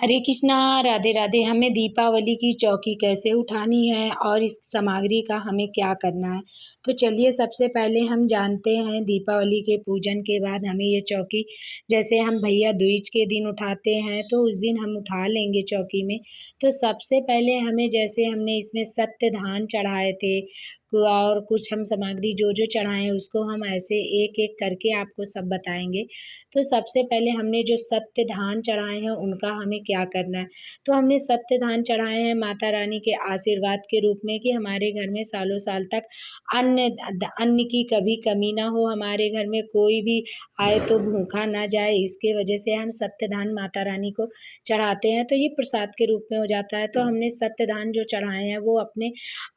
हरे कृष्णा, राधे राधे। हमें दीपावली की चौकी कैसे उठानी है और इस सामग्री का हमें क्या करना है। तो चलिए, सबसे पहले हम जानते हैं दीपावली के पूजन के बाद हमें ये चौकी, जैसे हम भैया दूज के दिन उठाते हैं तो उस दिन हम उठा लेंगे चौकी में। तो सबसे पहले हमें, जैसे हमने इसमें सत्य धान चढ़ाए थे और कुछ हम सामग्री जो जो चढ़ाए हैं उसको हम ऐसे एक एक करके आपको सब बताएंगे। तो सबसे पहले हमने जो सत्य धान चढ़ाए हैं उनका हमें क्या करना है। तो हमने सत्य धान चढ़ाए हैं माता रानी के आशीर्वाद के रूप में कि हमारे घर में सालों साल तक अन्न की कभी कमी ना हो, हमारे घर में कोई भी आए तो भूखा ना जाए। इसके वजह से हम सत्य धान माता रानी को चढ़ाते हैं, तो ये प्रसाद के रूप में हो जाता है। तो हमने सत्य धान जो चढ़ाए हैं वो अपने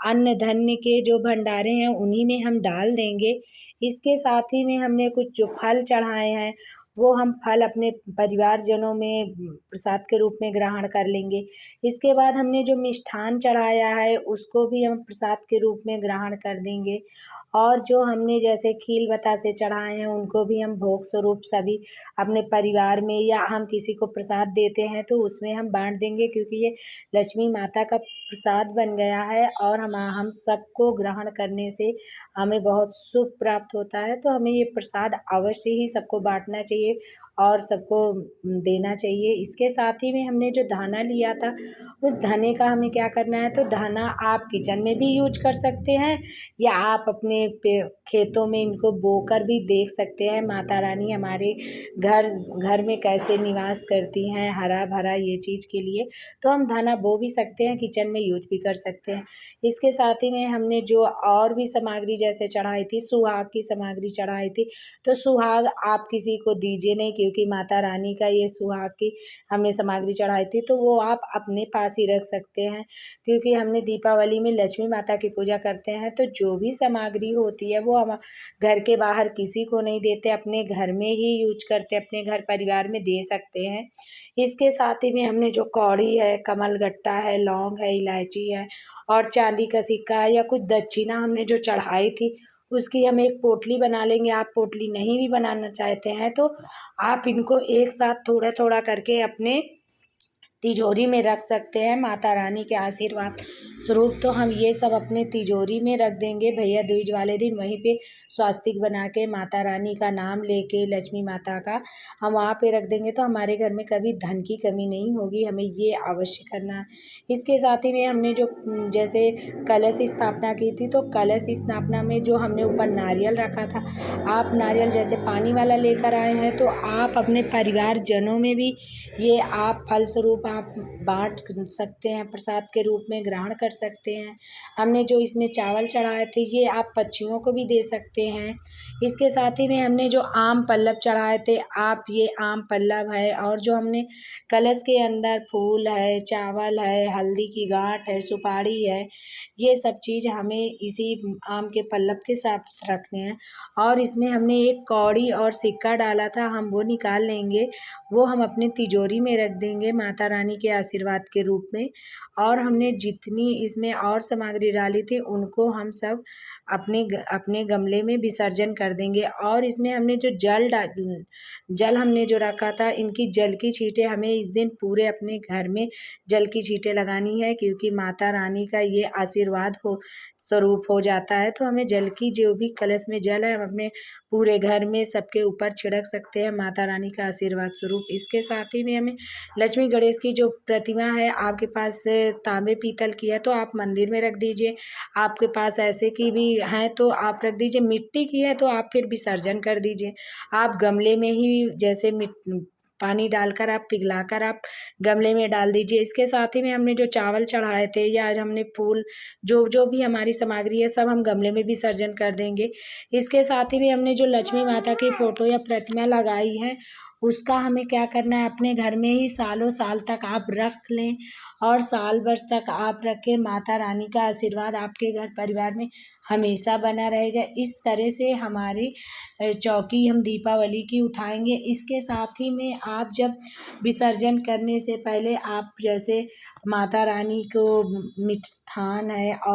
अन्न धन्य के जो भंडारे हैं उन्हीं में हम डाल देंगे। इसके साथ ही में हमने कुछ जो फल चढ़ाए हैं वो हम फल अपने परिवारजनों में प्रसाद के रूप में ग्रहण कर लेंगे। इसके बाद हमने जो मिष्ठान चढ़ाया है उसको भी हम प्रसाद के रूप में ग्रहण कर देंगे। और जो हमने जैसे खील बतासे चढ़ाए हैं उनको भी हम भोग स्वरूप सभी अपने परिवार में या हम किसी को प्रसाद देते हैं तो उसमें हम बांट देंगे, क्योंकि ये लक्ष्मी माता का प्रसाद बन गया है और हम सबको ग्रहण करने से हमें बहुत सुख प्राप्त होता है। तो हमें ये प्रसाद अवश्य ही सबको बांटना चाहिए और सबको देना चाहिए। इसके साथ ही में हमने जो धाना लिया था उस धाने का हमें क्या करना है, तो धाना आप किचन में भी यूज कर सकते हैं या आप अपने खेतों में इनको बोकर भी देख सकते हैं माता रानी हमारे घर में कैसे निवास करती हैं, हरा भरा ये चीज़ के लिए। तो हम धाना बो भी सकते हैं, किचन में यूज भी कर सकते हैं। इसके साथ ही में हमने जो और भी सामग्री जैसे चढ़ाई थी, सुहाग की सामग्री चढ़ाई थी। तो सुहाग आप किसी को दीजिए नहीं, क्योंकि माता रानी का ये सुहाग की हमने सामग्री चढ़ाई थी तो वो आप अपने पास ही रख सकते हैं, क्योंकि हमने दीपावली में लक्ष्मी माता की पूजा करते हैं। तो जो भी सामग्री होती है वो हम घर के बाहर किसी को नहीं देते, अपने घर में ही यूज करते, अपने घर परिवार में दे सकते हैं। इसके साथ ही में हमने जो कौड़ी है, कमलगट्टा है, लौंग है, इलायची है और चांदी का सिक्का है या कुछ दक्षिणा हमने जो चढ़ाई थी उसकी हम एक पोटली बना लेंगे। आप पोटली नहीं भी बनाना चाहते हैं तो आप इनको एक साथ थोड़ा थोड़ा करके अपने तिजोरी में रख सकते हैं माता रानी के आशीर्वाद स्वरूप। तो हम ये सब अपने तिजोरी में रख देंगे भैया दूज वाले दिन, वहीं पे स्वास्तिक बना के माता रानी का नाम लेके लक्ष्मी माता का हम वहाँ पे रख देंगे। तो हमारे घर में कभी धन की कमी नहीं होगी, हमें ये अवश्य करना है। इसके साथ ही में हमने जो जैसे कलश स्थापना की थी, तो कलश स्थापना में जो हमने ऊपर नारियल रखा था, आप नारियल जैसे पानी वाला लेकर आए हैं तो आप अपने परिवारजनों में भी ये आप फल स्वरूप आप बांट सकते हैं, प्रसाद के रूप में ग्रहण कर सकते हैं। हमने जो इसमें चावल चढ़ाए थे ये आप पक्षियों को भी दे सकते हैं। इसके साथ ही में हमने जो आम पल्लव चढ़ाए थे, आप ये आम पल्लव है और जो हमने कलश के अंदर फूल है, चावल है, हल्दी की गांठ है, सुपारी है, ये सब चीज़ हमें इसी आम के पल्लव के साथ रखने हैं। और इसमें हमने एक कौड़ी और सिक्का डाला था, हम वो निकाल लेंगे, वो हम अपने तिजोरी में रख देंगे माता रानी के आशीर्वाद के रूप में। और हमने जितनी इसमें और सामग्री डाली थी उनको हम सब अपने गमले में विसर्जन कर देंगे। और इसमें हमने जो जल हमने जो रखा था, इनकी जल की छींटे हमें इस दिन पूरे अपने घर में जल की छींटे लगानी है, क्योंकि माता रानी का ये आशीर्वाद हो स्वरूप हो जाता है। तो हमें जल की जो भी कलश में जल है हम अपने पूरे घर में सबके ऊपर छिड़क सकते हैं माता रानी का आशीर्वाद स्वरूप। इसके साथ ही में हमें लक्ष्मी गणेश की जो प्रतिमा है, आपके पास तांबे पीतल की है तो आप मंदिर में रख दीजिए, आपके पास ऐसे की भी हैं तो आप रख दीजिए, मिट्टी की है तो आप फिर विसर्जन कर दीजिए। आप गमले में ही जैसे पानी डालकर आप पिघलाकर आप गमले में डाल दीजिए। इसके साथ ही में हमने जो चावल चढ़ाए थे या हमने फूल जो जो भी हमारी सामग्री है सब हम गमले में विसर्जन कर देंगे। इसके साथ ही में हमने जो लक्ष्मी माता की फोटो या प्रतिमा लगाई है उसका हमें क्या करना है, अपने घर में ही सालों साल तक आप रख लें और साल भर तक आप रखें। माता रानी का आशीर्वाद आपके घर परिवार में हमेशा बना रहेगा। इस तरह से हमारी चौकी हम दीपावली की उठाएंगे। इसके साथ ही में आप जब विसर्जन करने से पहले आप जैसे माता रानी को मिष्ठान है और